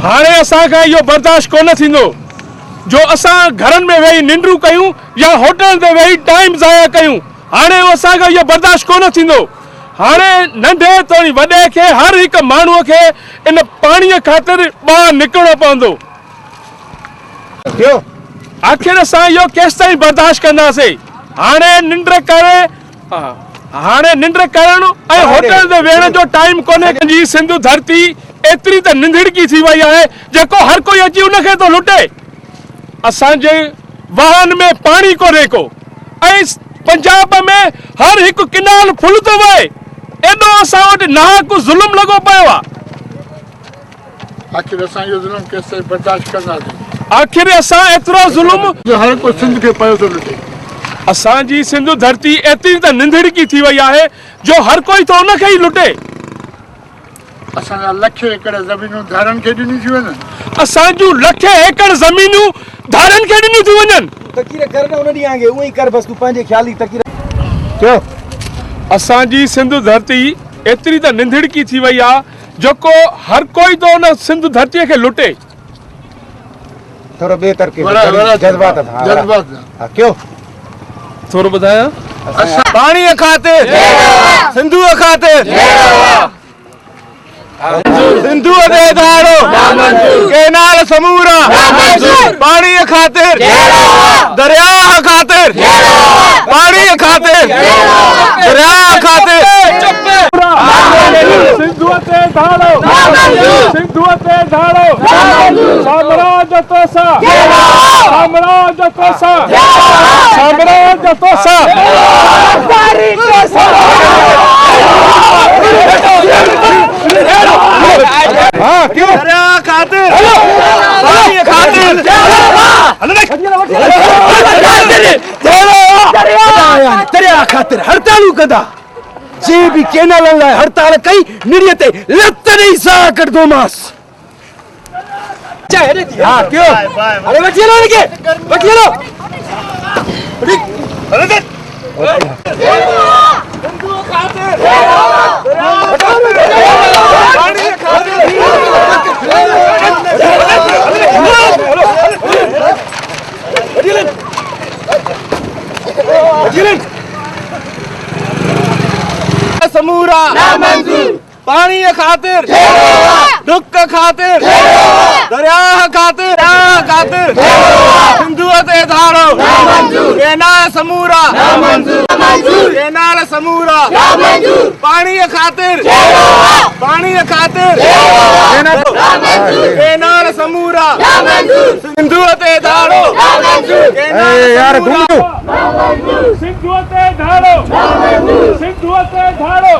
हाणे असांखे इहो बर्दाश्त कोन थींदो जो असां घरनि में वेही निंड्रू कयूं या होटल ते वेही टाइम ज़ाया कयूं। हाणे असांखे इहो बर्दाश्त कोन थींदो। हाणे नंढे तोड़ी वॾे खे हर हिकु माण्हूअ खे इन पाणीअ ख़ातिर ॿाहिरि निकिरणो पवंदो। आख़िर असां इहो केसि ताईं बर्दाश्त कंदासीं। हाणे निंड करण ऐं होटल ते वेहण जो टाइम कोन्हे। जी सिंधु धरती एतिरी त निंधड़की थी वई आहे जेको हर कोई अची उनखे थो लुटे। असांजे वाहन में पाणी कोन्हे को ऐं पंजाब में हर हिकु किनाल फुल थो वहे। एॾो असां वटि नाहक ज़ुल्म लॻो पियो आहे। आख़िर असां इहो ज़ुल्म केसि ताईं बर्दाश्त कंदासीं। आख़िर असां एतिरो ज़ुल्म हर कोई सिंध खे पियो थो लुटे। असांजी सिंधु धरती एतिरी त निंधड़की थी वई आहे जो हर कोई तो उनखे ई लुटे। असांजा लखे एकड़ ज़मीनूं धारनि खे ॾिनी थियूं वञनि। असांजूं लखे एकड़ ज़मीनूं धारनि खे ॾिनियूं थियूं वञनि। तकीर कर न उन ॾींहं आगे उहे ई कर बस तूं पंहिंजे ख़्याली तकीर चयो। असांजी सिंधु धरती एतिरी त निंधड़की थी वई आहे जेको हर कोई तो उन सिंधु धरतीअ खे लुटे। थोरो बेहतर के जज्बात हां क्यों थोरो ॿुधायां। पाणीअ ख़ातिर सिंधुअ ख़ातिर सिंधुअ ते धाड़ो केनाल समूरा पाणीअ ख़ातिर दरिया ख़ातिर पाणीअ ख़ातिर दरिया ख़ातिर सिंधुअ ते धाड़ो सिंधुअ ते धाड़ो साम्राज्य तोसा साम्राज्य तोसा साम्राज्य तोसा हां क्यों दरिया खातिर पानी खातिर दरिया खातिर हड़तालू कंदा जे भी केनाल लाइ हड़ताल कई निड़ीअ ते लत नहीं सा कर दो मास। हां क्यों अरे वठी लो इनके वठी लो अरे समूरा पानी खातिर दुख खातिर दरिया खातिर सिंधुअ ते धाड़ो केनाल समूरा केनाल समूरा पानी खातिर केनाल समूरा सिंधुअ ते धाड़ो यार सिंधुअ ते धाड़ो सिंधुअ ते धाड़ो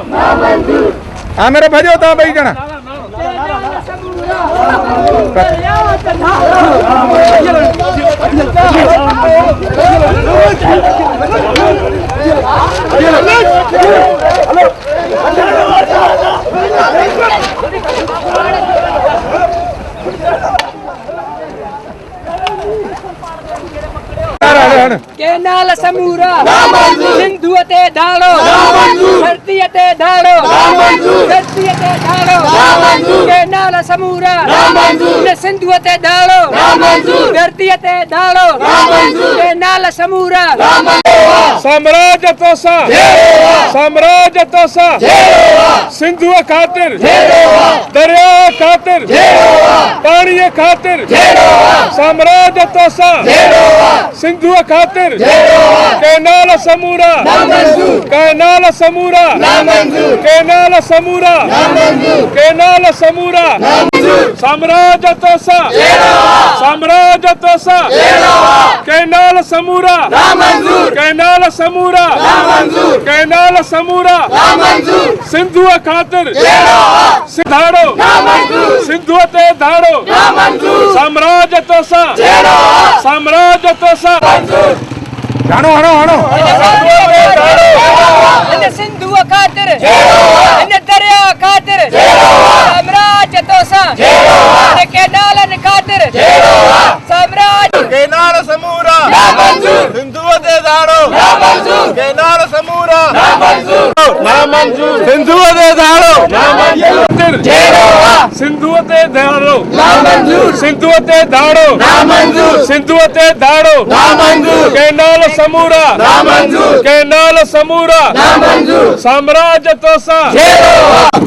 हाँ मेरे भजो तो भाई जना केनाल समूरा सिंधुअ ते धाड़ो धरती ते धाड़ो धरती ते धाड़ो केनाल समूरा सिंधुअ ते धाड़ो धरती ते धाड़ो केनाल समूरा साम्राज्य तोसा सिंधुअ खातिर दरिया खातिर पाणीअ खातिर साम्राज्य तोसा सिंधुअ खातिर केनाल समूरा केनाल समूरा केनाल समूरा केनाल समूरा साम्राज्य तोसा केनाल समूरा केनाल समूरा केनाल समूरा सिंधुअ खातिर धाड़ो सिंधुअ ते धाड़ो साम्राज्य तोसा हाणो सिंधुअ खातिर दरिया खातिर साम्राज्य तोसा केनालन खातिर साम्राज्य केनाल समूरा सिंधुअ ते धाड़ो केनाल समूरा सिंधुअ ते धाड़ो सिंधुअ ते धाड़ो नामंजूर सिंधुअ ते धाड़ो नामंजूर सिंधुअ ते धाड़ो नामंजूर कैनाल समूरा नामंजूर कैनाल समूरा नामंजूर साम्राज्य तोसा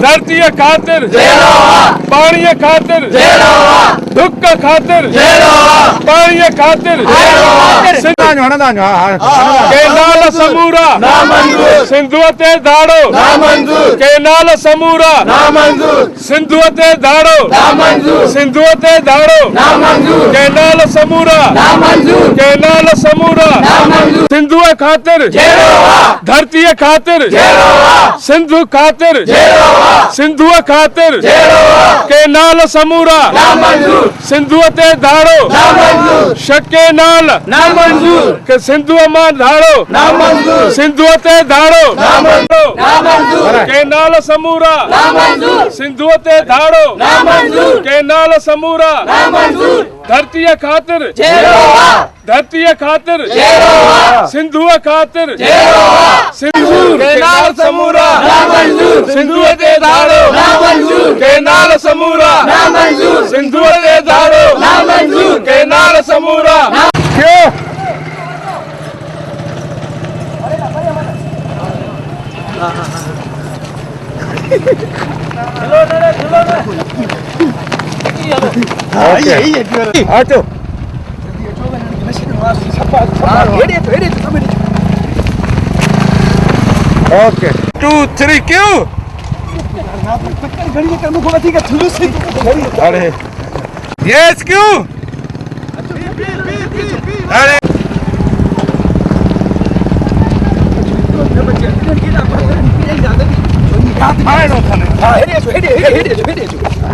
धरती खातिर पानी खातिर दुख खातिर पानी खातिर कैनाल समूरा नामंजूर सिंधुअ ते धाड़ो नामंजूर कैनाल समूरा नामंजूर सिंधुअ ते धाड़ो नामंजूर सिंधुअ ते धाड़ो नामंजूर कैनाल समूरा नामंजूर कैनाल समूरा नामंजूर सिंधुअ खातिर धरती खातिर सिंधु खातिर सिंधुअ खातिर कैनाल समूरा नामंजूर सिंधुअ ते धाड़ो नामंजूर शके नाल नामंजूर के सिंधुअ मां धाड़ो नामंजूर सिंधुअ ते धाड़ो नामंजूर कैनाल समूरा नामंजूर सिंधुअ ते धाड़ो नामंजूर कैनाल समूरा नामंजूर धरती खातिर धरती खातिर सिंधुअ खातिर सिंधु कैनाल समूरा नामंजूर सिंधुअ ते धाड़ो नामंजूर कैनाल समूरा नामंजूर सिंधुअ ते धाड़ो नामंजूर कैनाल समूरा क्यों हटो ओके 2 3 क्यों अरे यस क्यों अरे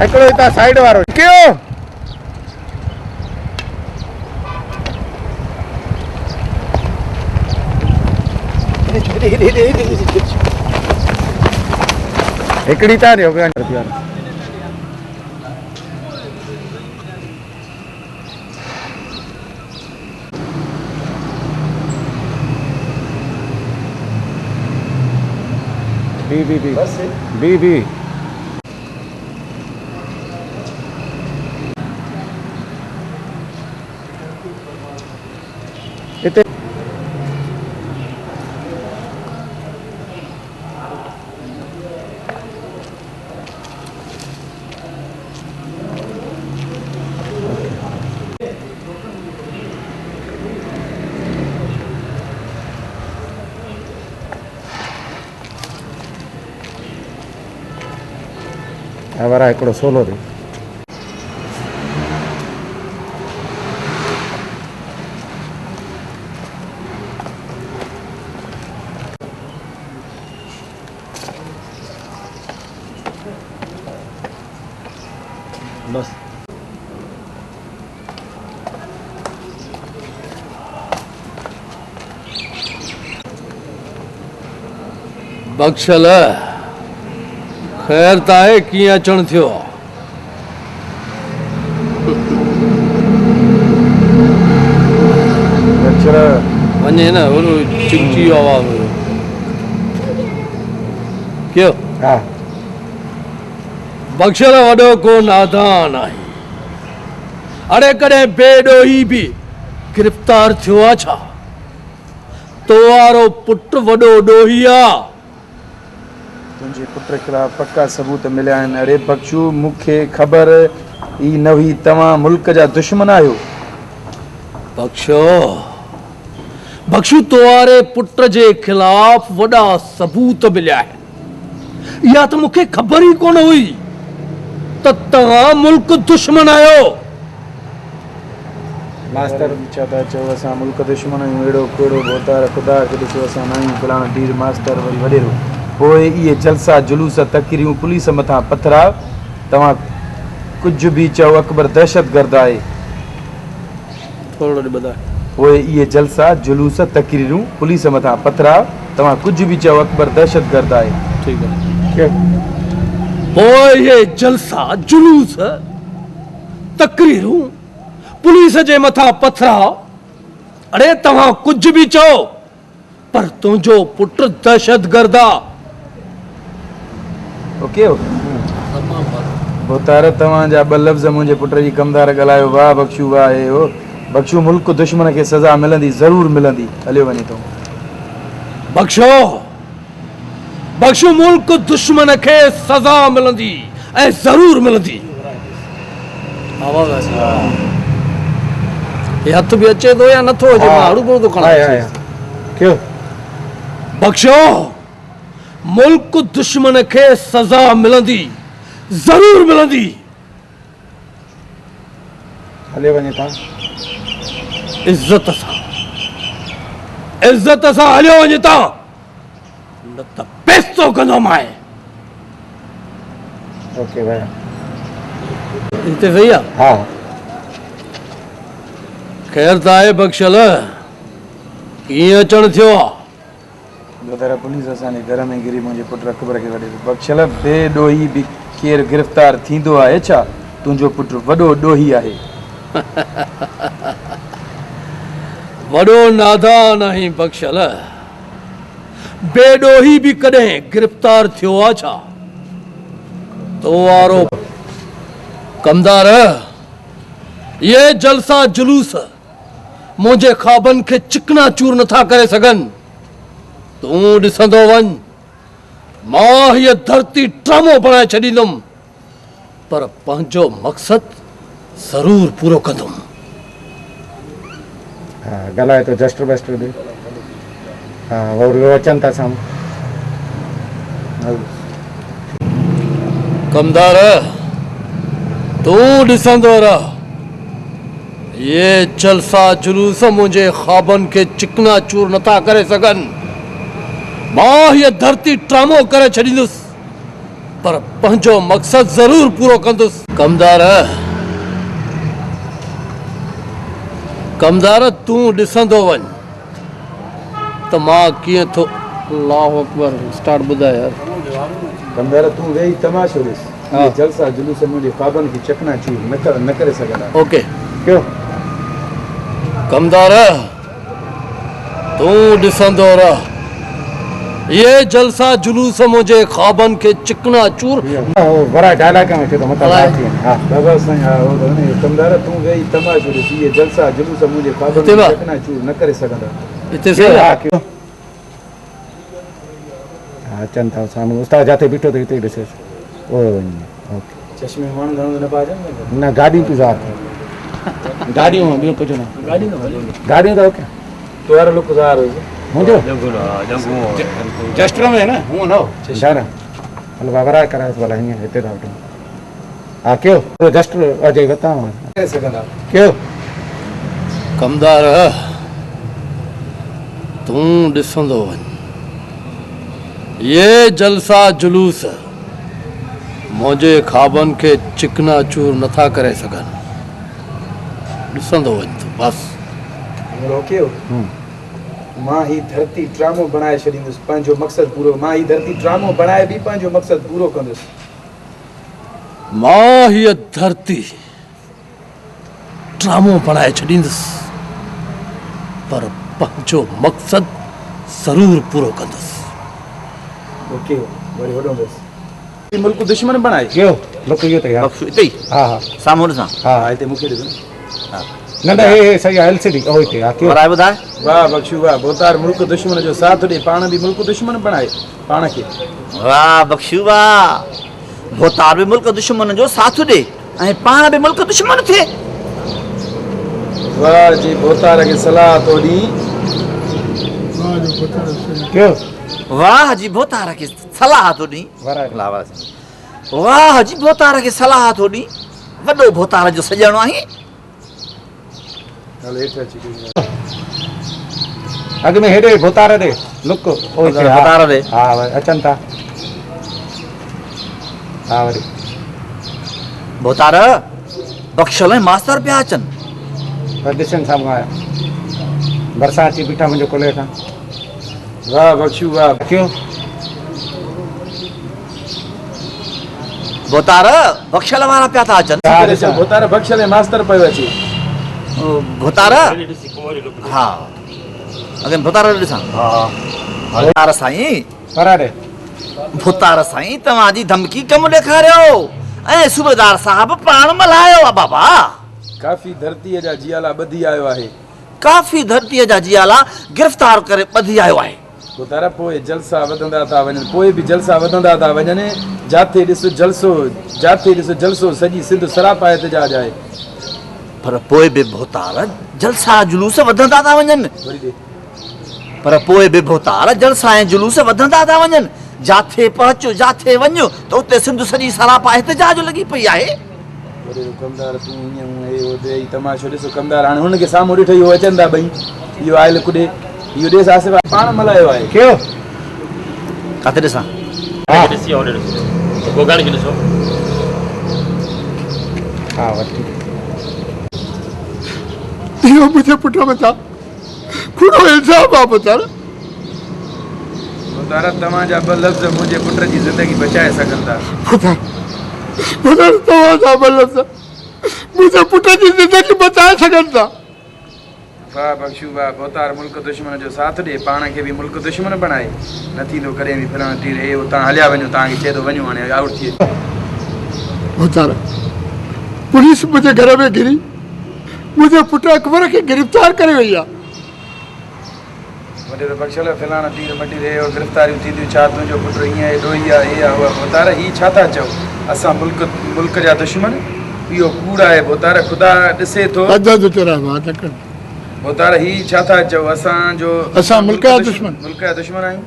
हिकिड़ो हितां साइड वारो क्यों हिकिड़ी था ॾियो बी इते वारा हिकिड़ो सोलो ॾे बस बख्शल खैर ताए कीअं अचण थियो वञे न वो चिकची आवाज़ हुयो क्यों हा बख्शल वॾो को नादान आहे अड़े कॾहिं बेॾोही बि गिरफ़्तार थियो आहे छा तो वारो पुट वॾो ॾोही आहे तुंहिंजे पुट खिलाफ़ पक्का सबूत मिलिया आहिनि अरे बख्शू मूंखे ख़बर ई न हुई तव्हां मुल्क जा दुश्मन आहियो बख्शू तोवारे पुट जे खिलाफ़ वॾा सबूत मिलिया आहिनि इहा त मूंखे ख़बर ई कोन हुई त तव्हां मुल्क दुश्मन आहियो मास्तर बि छा था चओ असां मुल्क दुश्मन आहियूं अहिड़ो कहिड़ो भोतार ख़ुदा खे ॾिसो असां न आहियूं फलाणो पीर मास्तर वरी वॾेरो पोइ इहे जलसा जुलूस तकरियूं पुलिस मथां पथरा तव्हां कुझु बि चओ अकबर दहशतगर्द आहे पोइ इहे जलसा जुलूस तकरीरूं पुलिस मथां पथरा तव्हां कुझु बि चओ अकबर दहशतगर्द आहे ठीकु आहे पोइ इहे जलसा जुलूस तकरीरूं पुलिस जे मथां पथरा अरे तव्हां कुझु बि चओ पर तुंहिंजो पुट दहशतगर्द आहे ओके भोतार तव्हांजा ॿ लफ़्ज़ मुंहिंजे पुट जी कमदार ॻाल्हायो। वाह बख्शू वाह। हे हो बख्शू, मुल्क दुश्मन खे सज़ा मिलंदी, ज़रूर मिलंदी। हलियो वञे थो। बख्शो बख्शो, मुल्क दुश्मन खे सज़ा मिलंदी ऐं ज़रूर मिलंदी। ये हथ भी अचे थो या नथो अचे? मां हड़ू बड़ो थो खणा। क्यों? बख्शो, मुल्क दुश्मन खे सज़ा मिलंदी, ज़रूर मिलंदी। हले वञे था। इज्जत सां हलियो वञे था, न त पेस्तो कंदो माए। ओके भाई। हिते सही आहे? हा। ख़ैर त आहे बख्शल, कीअं अचणु थियो आहे? भोतार पुलिस असांजे घर में गिरी मुंहिंजे पुट अकबर खे वॾे। बख्शल, बेॾोही बि केरु गिरफ़्तार थींदो आहे छा? तुंहिंजो पुट वॾो ॾोही आहे। वॾो नादान आहीं बख्शल, बेॾोही बि कॾहिं गिरफ़्तार थियो आहे छा? तो वारो कमदार, ये जलसा जुलूस मुंहिंजे ख्वाबनि खे चिकना चूर नथा करे सघनि। तूं ॾिसंदो वञ, मां हीअ धरती ड्रामो बणाए छॾींदुमि, पर पंहिंजो मक़सदु ज़रूर पूरो कंदुमि। हाँ ॻाल्हाए तो जस्टर बस्टर बि। हाँ वो अचनि था साम्हूं। कमदार, तूं ॾिसंदो रह, ये जलसा जुलूस मुंहिंजे ख्वाबनि खे चिकना चूर नथा करे सघनि। मां हीअ धरती ड्रामो करे छॾींदुसि, पर पंहिंजो मक़सदु ज़रूर पूरो कंदुसि। कमदार, तूं ॾिसंदो वञ त मां कीअं थो। अल्लाहु अकबर। स्टार्ट ॿुधाए यार। कमदार, तूं वेही तमाशो ॾिस। ये जलसा जुलूस मुंहिंजे ख्वाबनि खे चकना चूर न करे सघंदा। ओके। क्यों? कमदार, तूं ॾिसंदो रह, ये जलसा जुलूस मुंहिंजे ख्वाबनि खे चिकना चूर। वो बड़ा डायलॉग में थे तो मतलब बात थी। हाँ बाबा साईं, हा हो त ने कमदार, तूं वेही तमाशो ॾिस। ये जलसा जुलूस मुंहिंजे ख्वाबनि खे चकना चूर न करे सघंदा। हिते सही आहे? क्यों? हाँ अचनि था साम्हूं। उस्ताद जाते बीठो तो हिते ॾिसे। ओ ओके। चश्मे में माण्हू घणो न पाजनि न गाड़ी इंतजार गाड़ियों में ॿियो कुझु न। गाड़ियों तो ओके। तुआरो लुक ज़ार हुजे मुंहिंजो जस्टर में है ना। हूं न जाना हलो बाबरा कराए वाला हीअं हिते था वठूं। हा कयो तो जस्टर अजय बताओ करे सघंदा। कयो। कमदार, तूं ॾिसंदो वञ, ये जलसा जुलूस मुंहिंजे ख्वाबनि खे चिकना चूर नथा करे सघनि। ॾिसंदो वञ तूं बस। रोकियो। मां ही धरती ड्रामो बनाए छॾींदुसि, पंहिंजो मक़सदु पूरो। मां ही धरती ड्रामो बनाए बि पंहिंजो मक़सदु पूरो कंदुसि। मां हीअ धरती ड्रामो बणाए छॾींदुसि, पर पंहिंजो मक़सदु ज़रूर पूरो कंदुसि। ओके, वरी वॾो बसि। मुल्क दुश्मन बनाए। कयो लुक इहो त यार। हिते ई हा हा साम्हूं ॾिसां। हा हिते मूंखे ॾिसो। न न हे सही आहे एलसीडी ओ हिते हा कयो। वराए ॿुधाए। वाह बख्शू वाह। भोतार मुल्क दुश्मन जो साथ ॾे, पाण बि मुल्क दुश्मन बनाए पाण खे। वाह बख्शू वाह। भोतार बि मुल्क दुश्मन जो साथ ॾे ऐं पाण बि मुल्क दुश्मन थिए। वाह जी भोतार खे सलाह तो ॾी। कयो। वाह जी भोतार खे सलाह थो ॾी। वाह जी भोतार खे सलाह थो ॾी। वॾो भोतार जो सॼणो आहीं। अॻ में हेॾे भोतार ॾे लुक ओ हिते भोतार ॾे। हा वरी अचनि था। हा वरी भोतार बख्शल ऐं मास्तर पिया अचनि। वरी ॾिसनि साम्हूं आया बरसात अची बीठा मुंहिंजो कोले खां। वाह बख्शू वाह। कयो। भोतार बख्शल वारा पिया था अचनि। हा ॾिसो भोतार बख्शल ऐं मास्तर पियो अचे। भोतार हा अगरि भोतार ॾिसां। भोतार साईं पराॾे भोतार साईं तव्हांजी धमकी कमु ॾेखारियो ऐं सूबेदार साहब पाण मल्हायो आहे बाबा। काफ़ी धरतीअ जा जियाला ॿधी आयो आहे। काफ़ी धरतीअ जा जियाला गिरफ़्तार करे ॿधी आयो आहे। ॿुधार पोइ जलसा वधंदा था वञनि, पोइ बि जलसा वधंदा था वञनि। जाथे ॾिस जलसो सॼी सिंध सरापा एहतिजाज आहे। पर पोइ बि भोतार जलसा जुलूस वधंदा था वञनि। पर पोइ बि भोतार जलसा ऐं जुलूस वधंदा था वञनि। जाथे पहुचो जाथे वञो त उते सिंध सॼी सरापा एहतिजाज लॻी पई आहे। कमदार तूं ईअं तमाशो ॾिसो कमदार हाणे हुनखे साम्हूं ॾिठो इहो अचनि था ॿई। इहो आयल कुॾे इहो ॾिस आसे पासे पाण मल्हायो आहे। क्यों किथे ॾिसां? ॾिसी ओॾे ॾिसो गोगाणी खे ॾिसो। हाँ वठी इहो मुंहिंजे पुट मथां खुलो इल्ज़ाम आहे पुत्र। ॿुधार तव्हांजा ॿ लफ़्ज़ मुंहिंजे पुट जी ज़िंदगी बचाए सघनि था। पुत्र तव्हांजा ॿ लफ़्ज़ मुंहिंजे पुट जी ज़िंदगी बचाए सघनि था। वाह बख्शू वाह। भोतार मुल्क दुश्मन जो साथ ॾे, पाण खे बि मुल्क दुश्मन बणाए। न थींदो कॾहिं बि फिलण टीर हे उतां हलिया वञो, तव्हांखे चए थो वञो हाणे आउट थिए। भोतार पुलिस मुंहिंजे घर में घिरी मुंहिंजे पुट अकबर खे गिरफ़्तार करे वई आहे। वॾे बख्शल फिलहाण तीर मटी रहे और गिरफ़्तारियूं थींदियूं। छा तुंहिंजो पुट ईअं एॾो ई आहे, हे आहे उहा? भोतार ही छा था चओ? असां मुल्क जा दुश्मन? इहो कूड़ आहे भोतार, ख़ुदा ॾिसे थो। भोतार ही छा था चओ? असां मुल्क जा दुश्मन आहियूं।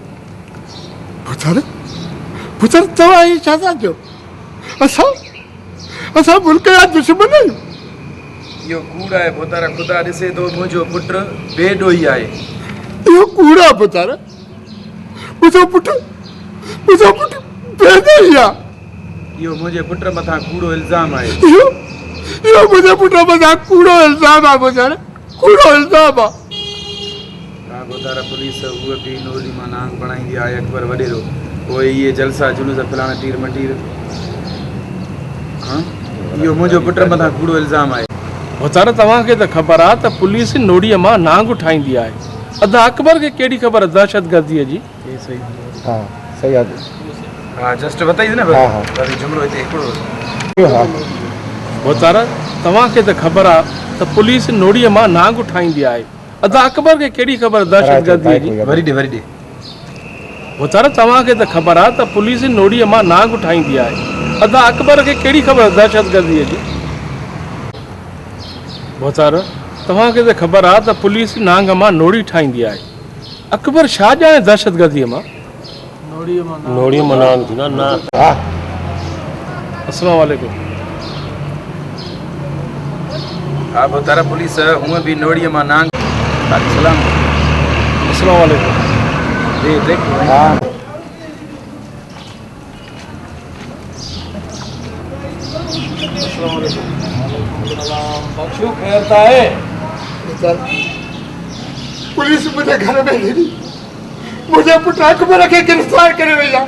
पुत्र तव्हां ही छा था चओ? असां मुल्क जा दुश्मन आहियूं। इहो कूड़ आहे भोतार, ख़ुदा ॾिसे थो। मुंहिंजो पुट बेॾोही आहे। इहो कूड़ आहे पुत्र। मुंहिंजो पुट बेॾोही आहे। इहो मुंहिंजे पुट मथां कूड़ो इल्ज़ाम आहे। इहो मुंहिंजे पुट मथां कूड़ो इल्ज़ाम आहे पुत्र, कूड़ो इल्ज़ाम आहे। हा भोतार पुलिस उहा बि नोली मां नांग बणाईंदी आहे अकबर वॾेरो। पोइ इहे जलसा जुलूस फिलहाण तीर मटीर। हा इहो मुंहिंजो पुट मथां कूड़ो इल्ज़ाम आहे। भोतार तव्हांखे त ख़बर आहे त पुलिस नोड़ीअ मां नांग ठाहींदी आहे। अदा अकबर खे कहिड़ी ख़बर दहशतगर्दीअ जी? हाँ सही है। हाँ जस्ट बताइए ना। हाँ हाँ जुमलो हिते हिकिड़ो। हाँ भोतार तव्हांखे त ख़बर आहे त पुलिस नोड़ीअ मां नांग ठाहींदी आहे। अदा अकबर खे कहिड़ी ख़बर दहशतगर्दीअ जी? वरी ॾे। भोतार तव्हांखे त ख़बर आहे त पुलिस नोड़ीअ मां नांग ठाहींदी आहे। अदा अकबर खे कहिड़ी ख़बर दहशतगर्दीअ जी? भोतार तव्हांखे त ख़बर आहे त पुलिस नांग मां नोड़ी ठाहींदी आहे। अकबर छा ॼाणे दहशतगर्दीअ मां? नोड़ीअ मां नांग थींदा न। अस्सलाम वालेकुम। हा भोतार पुलिस हूअं बि नोड़ीअ मां नांग। सलाम। अस्सलाम वालेकुम। देख हाँ बख्शू खैर था है? पुलिस मुझे घर में घिरी मुझे पुट अकबर खे गिरफ़्तार करे वई आहे।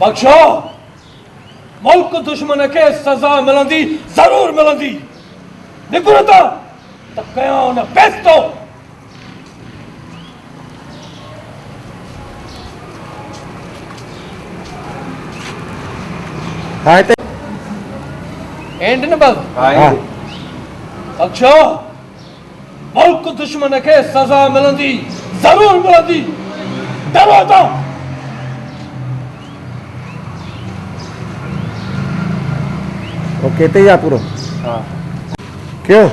बख्शो मुल्क दुश्मन खे सज़ा मिलंदी, ज़रूर मिलंदी। निकुरता त कयां न फैसलो। हाँ ते एंड न बस। हाँ बख्शो मुल्क दुश्मन खे सज़ा मिलंदी, ज़रूर मिलंदी। डरो था? ओके ते या पूरो। हाँ क्यों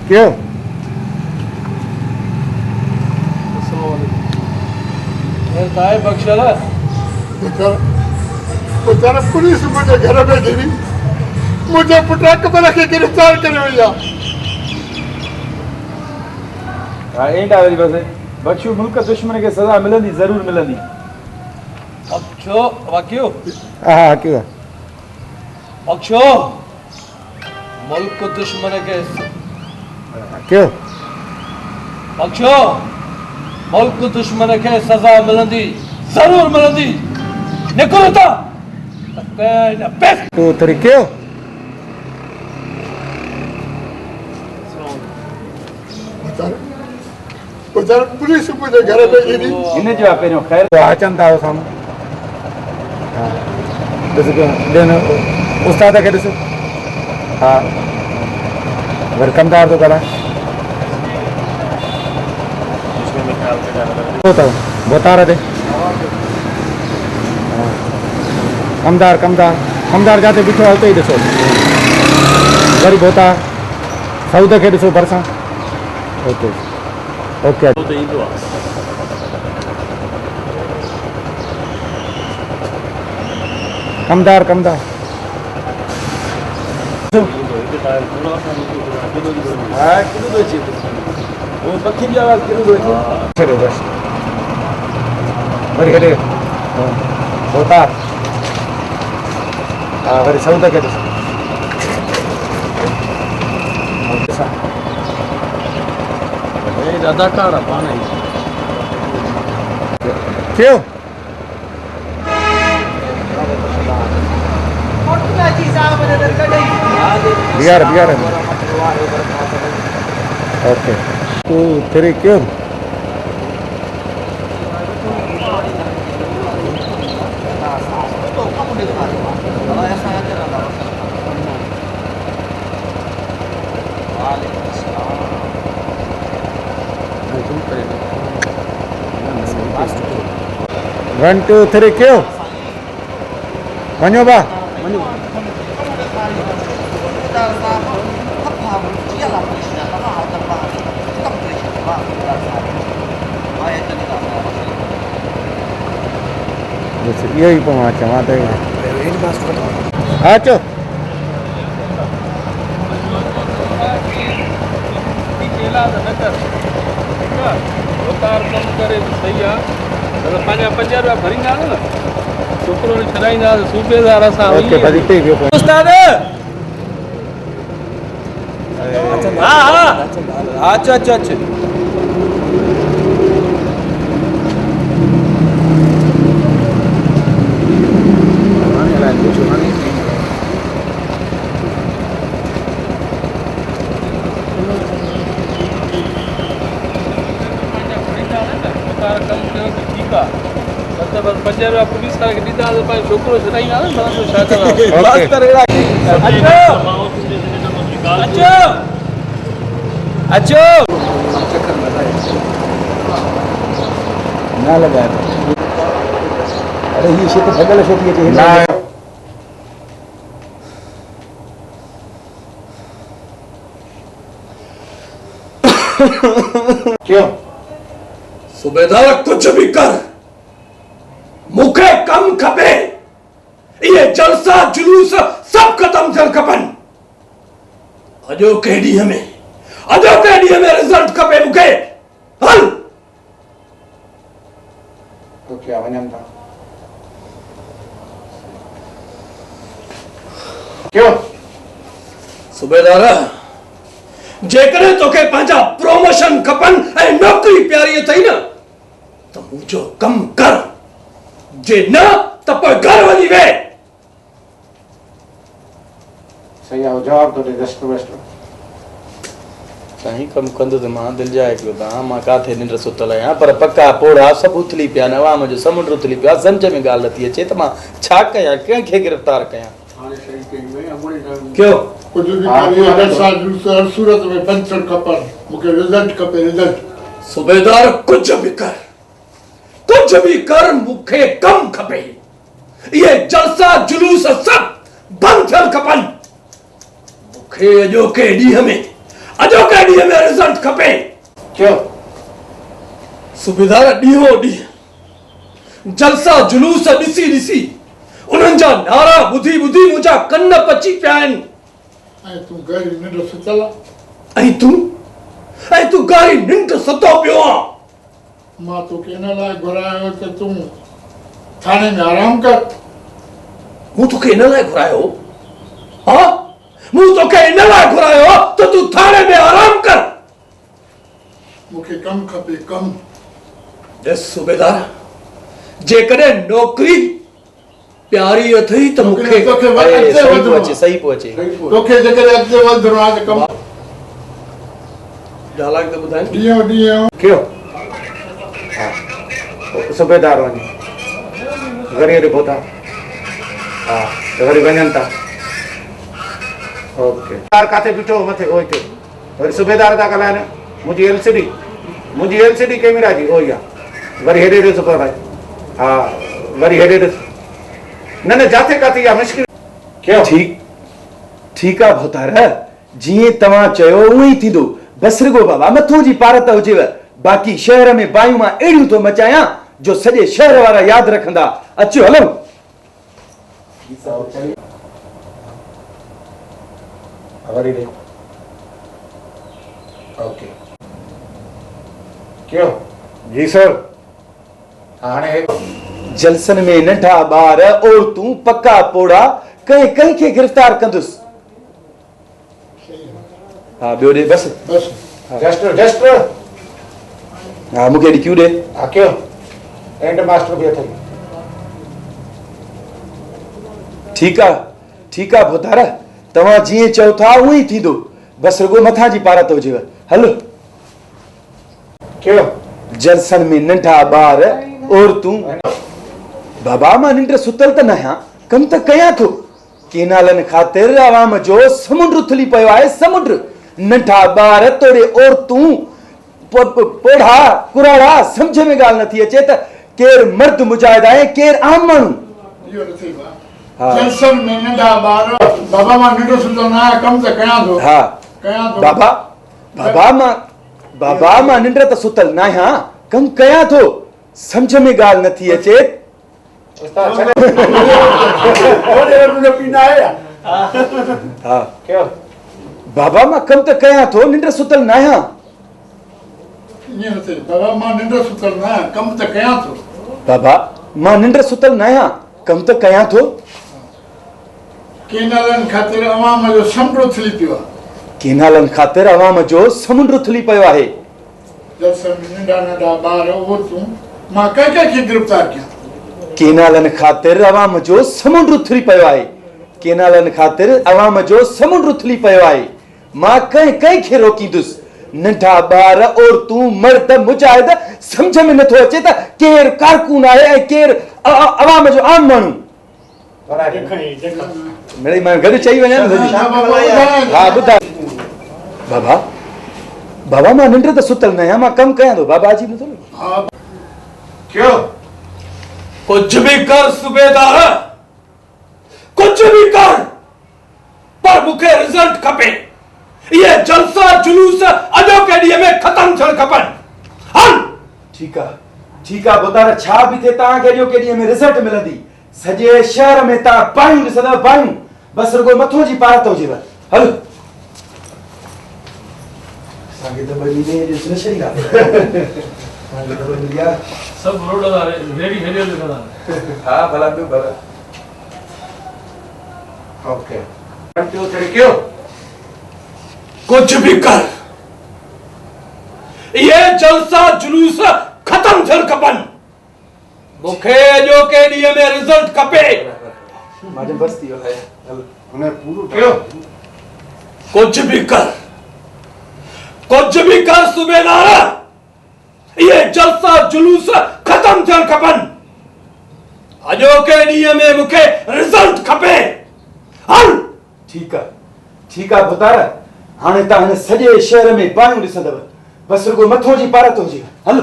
खैर था है बख्शला? पुत्र पुलिस मुझे घर में घिरी मुझे पुट अकबर खे गिरफ़्तार करे वई आहे। हाँ एंड आहे वरी बस। बख्शू मुल्क दुश्मन खे सज़ा मिलंदी, ज़रूर मिलंदी। बख्शो वाकियो? हाँ क्यों बख्शो मुल्क दुश्मन के क्यों बख्शो मुल्क दुश्मन के सज़ा मिलंदी, ज़रूर मिलंदी। निकुरता त कयां न फैसलो। तो तेरी क्यों ॿुधाए पुलिस मुंहिंजे घर में ईंदी इन जो पहिरियों ख़ैर अचनि था साम्हूं हा ॾिस उस्ताद खे ॾिस हा वरी कमदार थो कराए अथव बोतार ते कमदार कमदार कमदार जिते बीठो आहे उते ई ॾिसो वरी बोतार सऊद खे ॾिसो भरिसां ओके ओके कमदार कमदार वरी हेॾे बोतार हा वरी सऊद खे ॾिसो अदाकार आहे पाण ई थियो बिहार बिहार ओके तू तेरी क्यों वन टू थ्री क्यों वञो बा इहो ई पोइ मां चवां त अचो पंहिंजा 5 रुपया भरींदा न छोकिरो छॾाईंदा सूबेदार असां उस्ताद हा हा अचो अचो अचो पुलिस वारे खे ॾींदा पंहिंजो छोकिरो छॾाईंदा न छा अचो न लॻाए अरे हीअ शइ त भॻल छो थी अचे क्यों सूबेदार कुछ भी कर मुखे कम खपे ये जलसा जुलूस सब खत्म थियण खपन अॼोके ॾींहं में रिज़ल्ट खपे मुखे हल तो क्या वञनि था क्यों सूबेदार जेकॾहिं तोखे पंहिंजा प्रोमोशन खपन ऐं नौकरी प्यारी अथई न त मुंहिंजो कम कर जे न त पोइ घर वञी वेह सही आहे जवाब तो दे रेस्ट वेस्ट साईं कम कंदो त मां दिलि जाए पियो तव्हां मां काथे निंड सुतल आहियां पर पका पोड़ा सभु उथली पिया नवाम जो समुंड उथली पिया सम्झ में ॻाल्हि नथी अचे त मां छा कयां कंहिंखे गिरफ़्तार कयां क्यों कुछ भी करिए हर साल हर सूरत में पंचर खपन मुके रिजल्ट खपे रिजल्ट सूबेदार कुछ भी कर मुखे कम खपे ये जलसा जुलूस सब बंद थियण खपन मुखे अॼोके ॾींहं में रिजल्ट खपे क्यों सूबेदार ॾींहों ॾींहुं जलसा जुलूस ॾिसी उन्हनि जा नारा ॿुधी मुंहिंजा कन पची पिया आहिनि ऐं तूं गहरी निंड सुतल ऐं तूं गहरी निंड सुतो पियो आहे मां तोखे इन लाइ घुरायो त तूं थाने में आराम कर मूं तोखे इन लाइ घुरायो हा मूं तोखे इन लाइ घुरायो त तूं थाने में आराम कर मूंखे कम खपे कम ॾिस सूबेदार जेकॾहिं नौकरी प्यारी अथई त मूंखे सही पियो अचे तोखे जेकॾहिं अॻिते वधणो आहे त कम ॾालाक त ॿुधाए ॾींहों क्यों सूबेदार वञी वरी रिपोर्ट हाँ वरी वञनि था ओके काथे बीठो मथे ओ हिते वरी सूबेदार था ॻाल्हाइनि मुंहिंजी एलसीडी कैमरा जी ओ ई आहे वरी हेॾे ॾिस भाई हाँ वरी हेॾे ॾिस न जाथे काथे इहा मुश्किल क्यों ठीक आहे भोतार जीअं तव्हां चयो उअं ई थींदो बस रुगो बाबा मथो जी पारत हुजेव बाक़ी शहर में बायूं मां अहिड़ियूं थो मचायां जो सॼे शहर वारा यादि रखंदा अचो हलो ओके क्यों जी सर हाणे जलसन में नंढा ॿार औरतूं पक्का पोड़ा कंहिं खे गिरफ़्तार कंदुसि हाँ ॿियो ॾे बस जस्टर हाँ मूंखे ॾे क्यों ॾे हाँ क्यों एंड मास्टर बि अथई ठीक आहे भोतारा तव्हां जीअं चओ था उअं ई थींदो बस रुगो मथां जी पारत हुजेव हलो क्यों जलसन में नंढा ॿार औरतूं बाबा मां निंड सुतल त न आहियां कम त कयां थो केनालनि ख़ातिर आवाम जो समुंड उथली पियो आहे समुंड नंढा ॿार तोड़े औरतूं पोढ़ा कुराड़ा समझ में ॻाल्हि नथी अचे त केर मर्द मुजाहिद आहे केर आम माण्हू जलसन में नंढा ॿार बाबा मां निंड सुतल न आहियां कम त कयां थो हा कयां थो बाबा मां निंड त सुतल न आहियां कम कयां थो समझ में ॻाल्हि नथी अचे हाँ बाबा मां कम त कयां थो निंड सुतल न आहियां बाबा मां निंड सुतल न आहियां कम त कयां थो बाबा मां निंड सुतल न आहियां कम त कयां थो केनालनि ख़ातिर अवाम जो समुंड उथली पियो आहे केनालनि ख़ातिर अवाम जो समुंड उथली पियो आहे जलसन में नंढा ॿार औरतूं मां कंहिंखे गिरफ़्तार कयां केनालनि ख़ातिर अवाम जो समुंड उथली पियो आहे केनालनि ख़ातिर अवाम जो समुंड उथली पियो आहे मां कंहिंखे रोकींदुसि नंढा ॿार औरतूं मर्द मुजाहिद समझ में नथो अचे त केर कारकुन आहे ऐं केर अवाम जो आम माण्हू मिड़ई मां गॾु चई वञा हा ॿुधा बाबा मां निंड त सुतल न आहियां मां कमु कयां थो बाबा जी नथो क्यों कुछ भी कर सूबेदार कुछ भी कर पर मूंखे रिजल्ट खपे ये जलसा जुलूस अॼोके ॾींहं में ख़त्म थियण खपनि हल ठीक आहे बुधार छा बि थिए तव्हांखे अॼोके ॾींहं में रिजल्ट मिलंदी सॼे शहर में तव्हां बायूं ॾिसंदव बायूं बस रुगो मथो जी पारत हुजेव हल असांखे त ॿई ॾींहं जो सुनिश्चित आहे सब रोड रेडी हेडे लगा हाँ भला तो भला ओके क्यों कुछ भी कर ये जलसा जुलूस खत्म थियण खपनि मूंखे अॼोके ॾींहं में रिजल्ट खपे मां बस थी वियो हल हुन पूरो क्यों कुछ भी कर सूबेदार ये जलसा जुलूस खत्म थियण खपनि अॼोके ॾींहं में मूंखे रिजल्ट खपे हल ठीक आहे बुधार हाणे तव्हां हिन सॼे शहर में बायूं ॾिसंदव बस रुगो मथो जी पारत हुजे हलो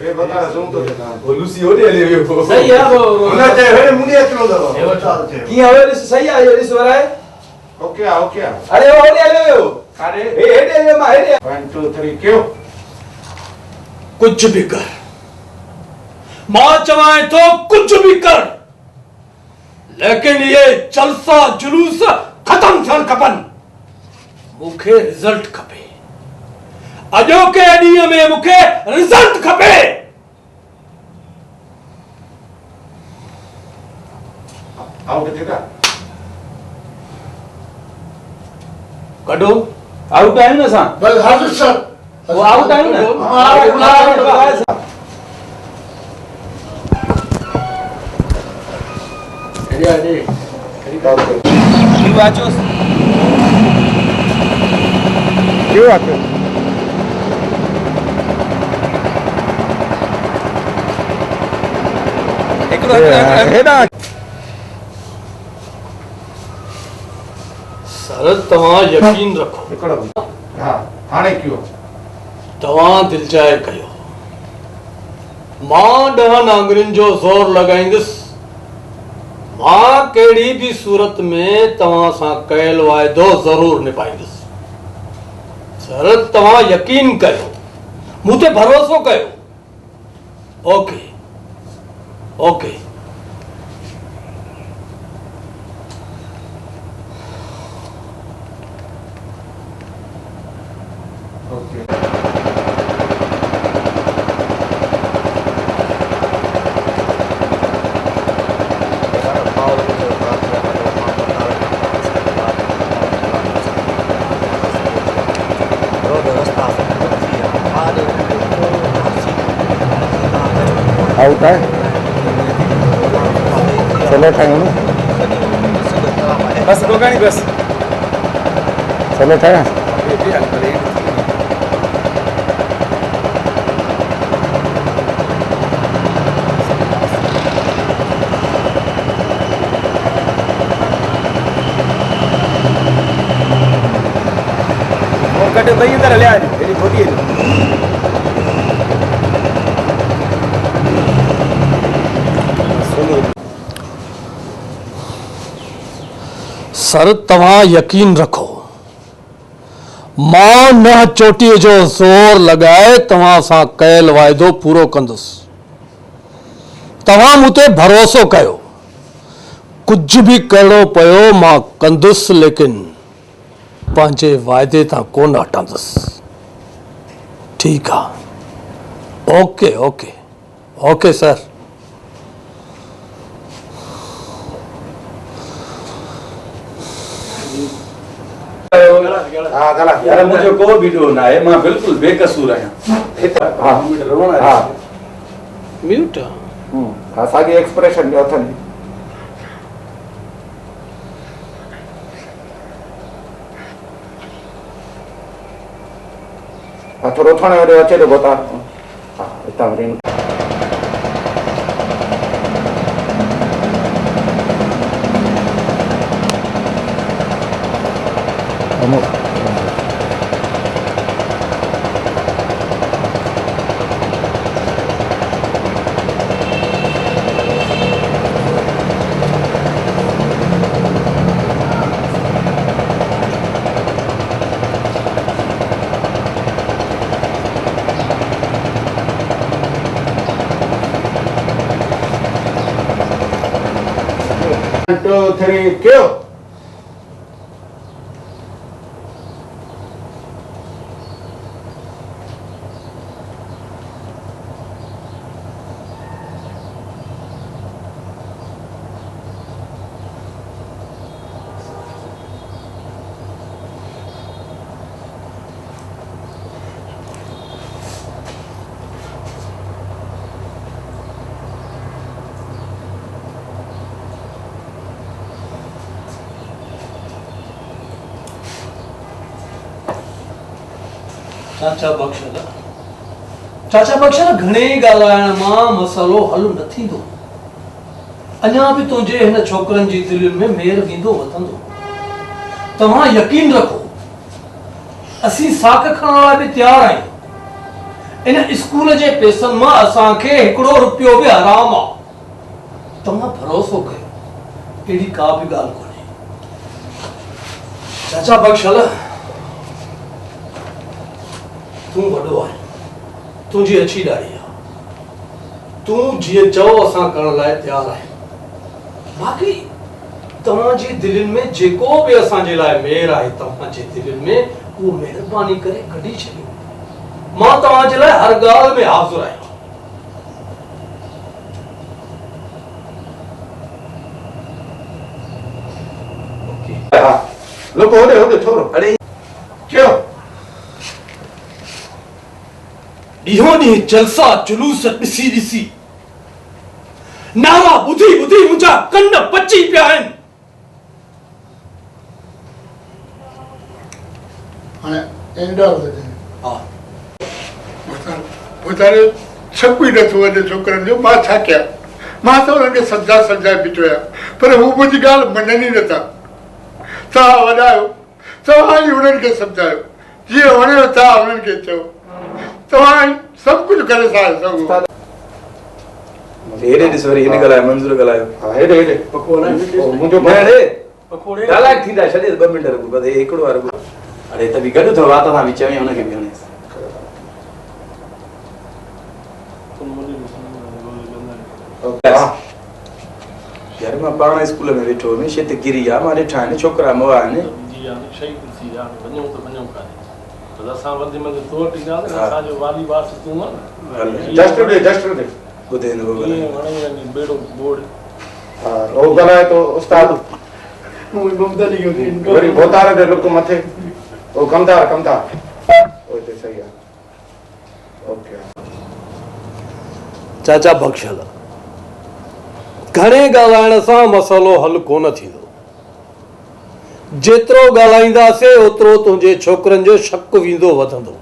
रे बुधार ज़ूम तो लूसी होॾे हली वियो सही आहे हुन चयो हेॾे मुंडी अचणो अथव कीअं हो ॾिस सही आहे इहो ॾिस वराए ओके अरे होॾे हलियो वियो अरे हेॾे वियो मां हेॾे 1 2 3 क्यों कुछ भी कर मां चवां तो कुछ भी कर लेकिन ये जलसा जुलूस खत्म थियण खपनि मूंखे रिजल्ट खपे अॼोके ॾींहं में मूंखे रिजल्ट खपे आउट थींदा कढो आउट आहियूं न असां बस हाज़िर सर वो आउट आहियूं न क्यों आते हेॾा सर तव्हां यकीन रखो हिकिड़ो हा हाणे कयो तव्हां दिल चाहे कयो मां 10 नांगरियुनि जो ज़ोर लॻाईंदुसि मां कहिड़ी बि सूरत में तव्हां सां कयल वाइदो ज़रूर निभाईंदुसि सर तव्हां यकीन कयो मूं ते भरोसो कयो ओके ओके आउट है चलो ठायूं बस गोगानी बस चलो ठाया और कटे भाई इधर ले आ मेरी छोटी है सर तव्हां यकीन रखो मां न चोटीअ जो ज़ोर लॻाए तव्हां सां कयल वाइदो पूरो कंदुसि तव्हां मूं ते भरोसो कयो कुझु बि करिणो पियो मां कंदुसि लेकिन पंहिंजे वाइदे तां कोन हटंदुसि ठीकु आहे ओके ओके ओके सर हाँ गला यार मुझे को भी डो ना है मैं बिल्कुल बेकसूर आहियां हाँ म्यूट असांखे एक्सप्रेशन ॾियो अथनि थोरो थोड़े वॾे अचे थो गोता हा हितां वरी टू थ्री क्यों चाचा बख्शल घणे ॻाल्हाइण मां मसलो हल न थींदो अञा बि तुंहिंजे हिन छोकरनि जी दिलनि में मेर वींदो वधंदो तव्हां यकीन रखो असीं साक खणण लाइ बि तयार आहियूं इन स्कूल जे पैसनि मां असांखे हिकिड़ो रुपयो बि हराम आहे तव्हां भरोसो कयो अहिड़ी का बि ॻाल्हि कोन्हे चाचा बख्शल तूं वॾो आहीं तुंहिंजी अच्छी ॾाढ़ी आहे तूं जीअं चओ असां करण लाइ तयारु आहियूं बाक़ी तव्हांजी दिलनि में जेको बि असांजे लाइ मेर आहे तव्हांजे दिलनि में उहो महिरबानी करे कढी छॾियो मां तव्हांजे लाइ हर ॻाल्हि में हाज़िर आहियां लोको होॾे होॾे छोरो अरे क्यों ॾींहों ॾींहुं जलसा जुलूस ॾिसी ॾिसी नारा ॿुधी ॿुधी मुंहिंजा कन पची पिया आहिनि हाणे एंडर हा ॿुधारे छपी नथो वञे छोकिरनि जो मां छा कयां मां तो उन्हनि खे सम्झाए बीठो आहियां पर हू मुंहिंजी ॻाल्हि मञनि ई नथा। तव्हां वॾा आहियो, तव्हां ई उन्हनि खे सम्झायो, जीअं वणेव तव्हां उन्हनि खे चयो, तव्हां ई सभु कुझु करे सघो। हेॾे ॾिस वरी हिन ॻाल्हायो मंज़ूर ॻाल्हायो। हा हेॾे पकोड़ा मुंहिंजो पकोड़े ॻाल्हाए थींदा छॾे 2 मिंट रुको बस हिकिड़ो वारो। अरे त बि गॾु थो वात सां बि चवे हुनखे बि हणे यार मां पाण स्कूल में वेठो हुयुमि छित किरी आहे मां ॾिठा आहिनि छोकिरा मोआ आहिनि तो उस्ताद वरी बोतार दे लुक मथे ओ कमदार ओ ते सही है। ओके चाचा बख्शल घणे ॻाल्हाइण सां मसइलो हल कोन थींदो। जेतिरो ॻाल्हाईंदासीं ओतिरो तुंहिंजे छोकिरनि जो शक वेंदो वधंदो।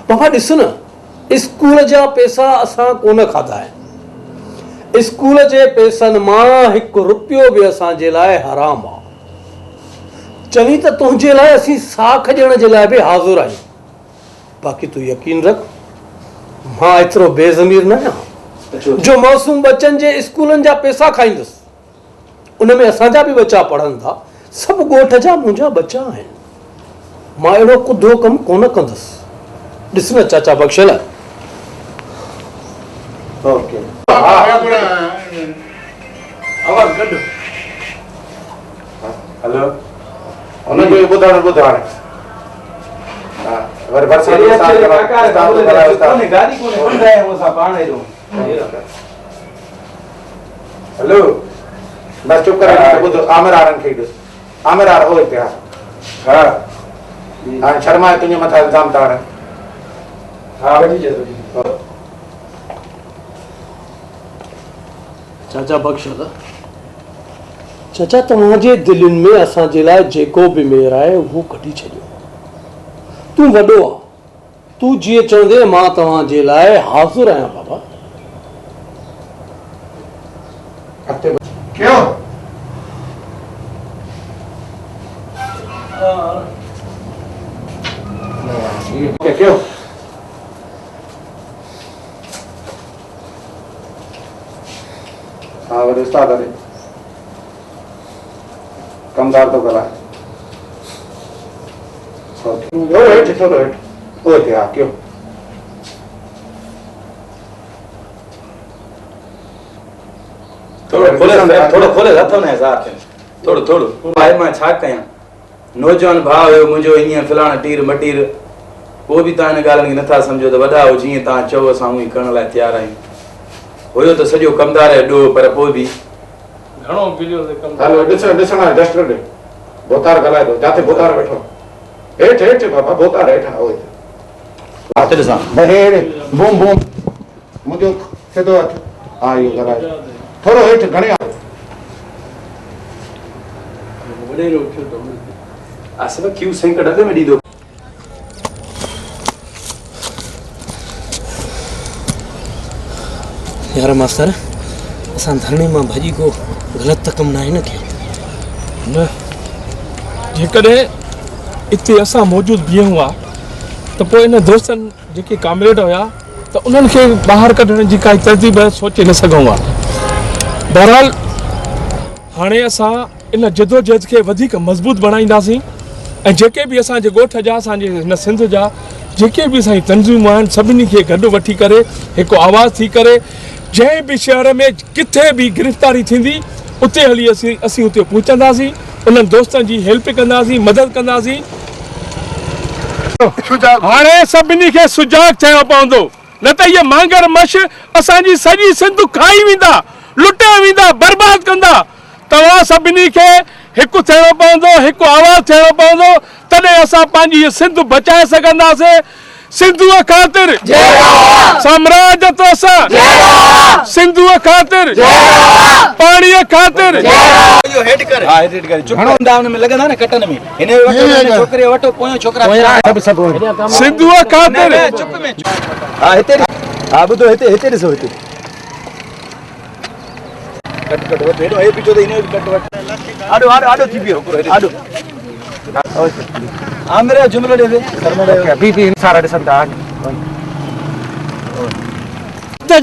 बाबा ॾिस न, स्कूल जा पैसा असां कोन खाधा आहिनि। स्कूल जे पैसनि मां 1 रुपयो बि असांजे लाइ हराम आहे। चवी त तुंहिंजे लाइ असीं साख ॾियण जे लाइ बि हाज़ुर आहियूं। बाक़ी तूं यकीन रख, मां एतिरो बेज़मीर न आहियां जो मासूम बच्चनि जे स्कूलनि जा पैसा खाईंदुसि। उन में असांजा बि बच्चा पढ़नि था, सभु ॻोठ जा मुंहिंजा बच्चा आहिनि। मां अहिड़ो कुदो कमु कोन कंदुसि। ॾिस न चाचा बख्शल ओके हेलो उन्हनि जो ॿुधण हा वरी बरसात गाड़ी कोने बंद है वो सा पाण एरो। हेलो बस चुप कर ॿुध आमिर आरन खे ॾिस आमिर आर ओए पिया हा हाणे शर्मा तुंहिंजे मथां इल्ज़ाम था हणनि। हा वठी जे चाचा बख्शल चाचा तव्हांजे दिलनि में असांजे लाइ जेको बि मेर आहे उहो कढी छॾियो। तूं वॾो आहे, तूं जीअं चवंदे मां तव्हांजे लाइ हाज़ुर आहियां बाबा। क्यों क्यों हाँ वरी उस्ताद अरे कमदार तो गला हेठ थोड़ो हेठ ओए हाँ क्यों थोड़ो खोले रखो ना साथ थोड़ो भाई मां छा कयां नौजवान भाव हो मुझो इया फलाना टीर मटीर वो भी ता इन गालन के नथा समझो तो वडा हो जी ता चो असा ही करण ला तैयार आहियूं होयो तो सजो कमदार है डो पर पो भी घणो बिलियो से कम हेलो दिसना डस्टर दे बोतार गलाए दो जाते बोतार बैठो हेठ हेठ बाबा बोतार हेठ ओए आते सा बहेड़ बूम बूम मुझो सीधो हथ आ यो गलाए थोड़ो हेठ घणे आ बड़े रो क्यों तो आसब क्यों सेंक डबे में दी दो यार मास्टर असां धरणे मां भाॼी को ग़लति कमु न आहे न कयो न जेकॾहिं इते असां मौजूदु बीहूं हा त पोइ इन दोस्तनि जेके कामरेड हुया त उन्हनि खे ॿाहिरि कढण जी काई तरतीब सोचे न सघूं हा। बहरहाल हाणे असां इन जदोजहद खे वधीक मज़बूत बणाईंदासीं ऐं जेके बि असांजे ॻोठ जा असांजे हिन सिंध जा जेके बि असांजी तंज़ीमूं आहिनि सभिनी खे गॾु वठी करे हिकु आवाज़ थी करे जंहिं बि शहर में किथे बि गिरफ़्तारी थींदी उते हली असीं उते पहुचंदासीं उन्हनि दोस्तनि जी हेल्प कंदासीं मदद कंदासीं। हाणे सभिनी खे सुजाग थियणो पवंदो न त इहे मांगर मश असांजी सॼी सिंध खाई वेंदा लुटिया वेंदा बर्बाद कंदा। तव्हां सभिनी खे हिकु थियणो पवंदो हिकु आवाज़ थियणो पवंदो तॾहिं असां पंहिंजी सिंध बचाए सघंदासीं। सिंधुअ ख़ातिर साम्राज तो सिंधुअ ख़ातिर पाणीअ ख़ातिर यो हेड कर हां हेड कर चुप दामन में लगंदा न कटन में इने वटो छोकरे वटो पोयो छोकरा सब सिंधुअ ख़ातिर चुप में हां हिते हां बुधो हिते ॾिसो हिते कट कट वठ हेडो ए पीछो तो इने कट वठ आडो आडो आडो थी पियो आडो आमरे जुमलो दे शर्मा बीपी सारा दे संता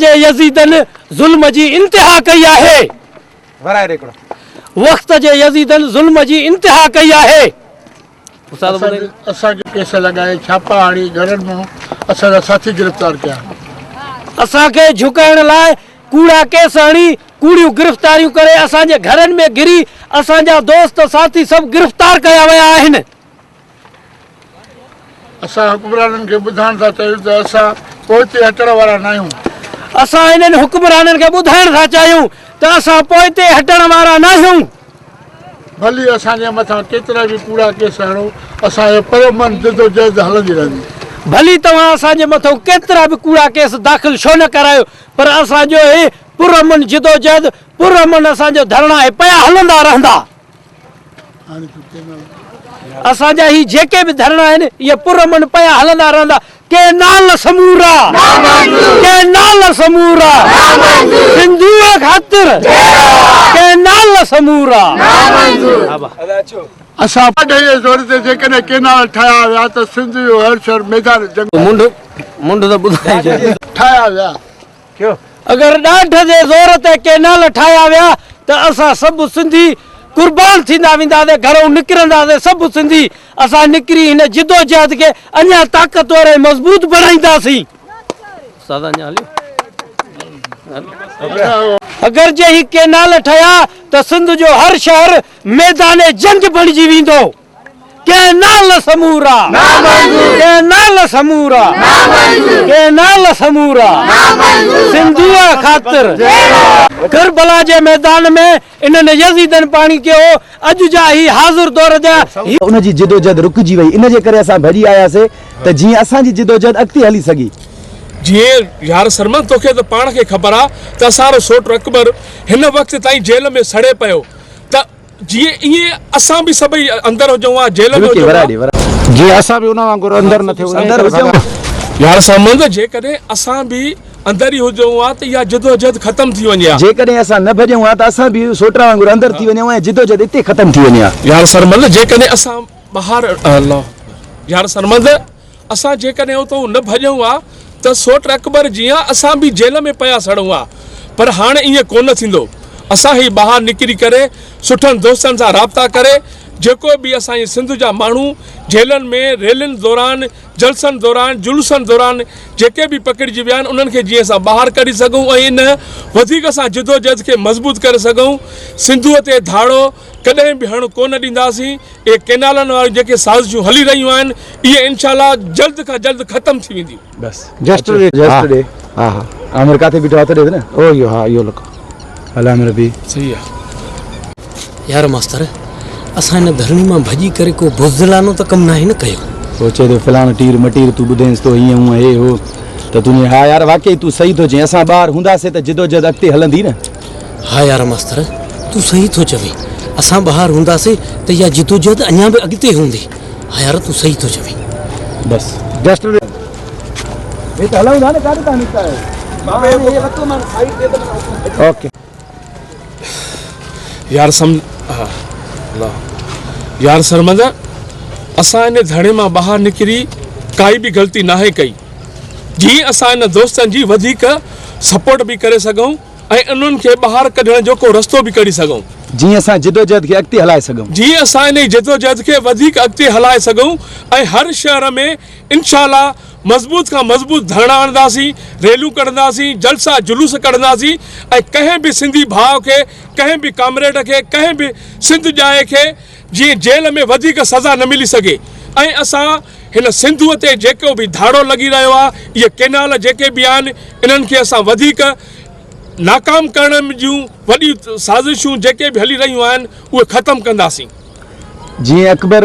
जे यजीदन जुल्म जी इंतहा कई आहे वराए रेकड़ो वक्त जे यजीदन जुल्म जी इंतहा कई आहे असा के केस लगाए छापा आड़ी घरन में असा साथी गिरफ्तार किया असा के झुकाइण लाए कूड़ा केस आणी कूड़ियों गिरफ्तारियों करे असा जे घरन में गिरी असा जा दोस्त साथी सब गिरफ्तार कया वया आहिन असा हुक्मरानन के बुधान था चयो त असा पोइते हटण वाला नायूं असा इन्हनि हुक्मराननि खे ॿुधाइण था चाहियूं त असां पोइते हटण वारा न आहियूं भली असांजे मथां केतिरा बि कूड़ा केस हणो असांजे परमन जदोजहद हलंदी रहंदी भली तव्हां असांजे मथां केतिरा बि कूड़ा केस दाख़िल छो न करायो पर असांजो हे पुरमन जदोजहद पुरमन असांजो धरना हे पिया हलंदा रहंदा असांजा ही जेके बि धरना आहिनि इहे पुरमन पिया हलंदा रहंदा के नाल समूरा के नाल समूरा सिंधुअ ख़ातिर के नाल समूरा असां वॾे ज़ोर ते जेकॾहिं केनाल ठाहिया विया त सिंध जो हर शहर मैदान जंग मुंड त ॿुधाए ठाहिया विया अगर ॾाढ जे ज़ोर ते केनाल ठाहिया विया त असां सभु सिंधी कुर्बान थींदा वेंदासीं घरों निकिरंदासीं सभु सिंधी असां निकिरी हिन जिदोजहद खे अञा ताक़तवर ऐं मज़बूत बणाईंदासीं अगर जे ही केनाल ठहिया त सिंध जो हर शहर मैदान जंग बणिजी वेंदो केनाल समूरा केनाल समूरा केनाल समूरा सिंधुअ ख़ातिर करबला जे मैदान में इन्हनि यजीदन पाणी कयो अॼु जा ही हाज़िर दौर जा उन जी जिदोजहद रुकजी वई इन जे करे असां भॼी आयासीं त जीअं असांजी जिदोजहद अॻिते हली सघी जीअं यार सरमन तोखे त पाण खे ख़बर आहे त असांजो सोट अकबर हिन वक़्त ताईं जेल में सड़े पियो त जीअं ईअं असां बि सभई अंदरि हुजूं हा जेल में जी असां बि उन वांगुरु अंदरि न थियूं यार सरमन जेकॾहिं असां बि अंदरि ई हुजूं हा त इहा जिदोजहद ख़तम थी वञे हा जेकॾहिं असां न भॼूं हा त असां बि सोटरा वांगुरु अंदरि थी वञूं ऐं जिदोजहद हिते ख़तम थी वञे हा यार सरमन जेकॾहिं असां ॿाहिरि यार सरमन असां जेकॾहिं उतां न भॼूं हा त सोट अकबर जीअं असां बि जेल में पिया सड़ूं हा पर हाणे ईअं कोन थींदो असां ही ॿाहिरि निकिरी करे सुठनि दोस्तनि सां राब्ता करे जेको बि असांजे सिंध जा माण्हू जेलनि में रैलियुनि दौरान जलसनि दौरान जुलूसनि दौरान जेके बि पकड़िजी विया आहिनि उन्हनि खे जीअं असां ॿाहिरि कढी सघूं ऐं इन वधीक असां जिदोजहद खे मज़बूत करे सघूं सिंधुअ ते धाड़ो कॾहिं बि हणु कोन ॾींदासीं इहे केनालनि वारियूं जेके साज़िशूं हली रहियूं आहिनि इहे इनशाला जल्द खां जल्द ख़तम थी वेंदियूं बसि जस्ट हा हा आमिर काथे बीठो आहे त ॾे न ओ इहो हा इहो लिखो हल आमिर बि सही आहे यार मास्तर असां हिन धरणी मां भॼी करे को बुज़दिलानो त कमु नाहे न कयो सोचे थो फलाण टीर मटीर तूं ॿुधाईंसि तो हीअं हूअं हे हो त तुंहिंजे हा यार वाकई तूं सही थो चईं असां ॿाहिरि हूंदासीं त जिदोजहद अॻिते हलंदी न हा यार मास्तर तूं सही थो चवे असां ॿाहिरि हूंदासीं त इहा जिदोजहद अञा बि अॻिते हूंदी हा यार तूं सही थो चवे बसि जस्ट हे त हलूं था न काॾे था निकिता ओके यार यार सरमद असां इन धरणे मां ॿाहिरि निकिरी काई बि ग़लती नाहे कई जीअं असां इन दोस्तनि जी वधीक सपोर्ट बि करे सघूं ऐं उन्हनि खे ॿाहिरि कढण जो को रस्तो बि कढी सघूं जीअं असां जिदोजहद खे अॻिते हलाए सघूं जीअं असां इन जिदोजहद खे वधीक अॻिते हलाए सघूं ऐं हर शहर में इनशाला मज़बूत खां मज़बूत धरना आणंदासीं रैलियूं कढंदासीं जलसा जुलूस कढंदासीं ऐं कंहिं बि सिंधी भाउ खे कंहिं बि कामरेड खे कंहिं बि सिंध जाए खे जीअं जेल में वधीक सज़ा न मिली सघे ऐं असां हिन सिंधुअ ते जेको बि धाड़ो लॻी रहियो आहे इहे केनाल जेके बि आहिनि इन्हनि खे असां वधीक नाकाम करण जूं वॾियूं साज़िशूं जेके बि हली रहियूं आहिनि उहे ख़तमु कंदासीं जीअं अकबर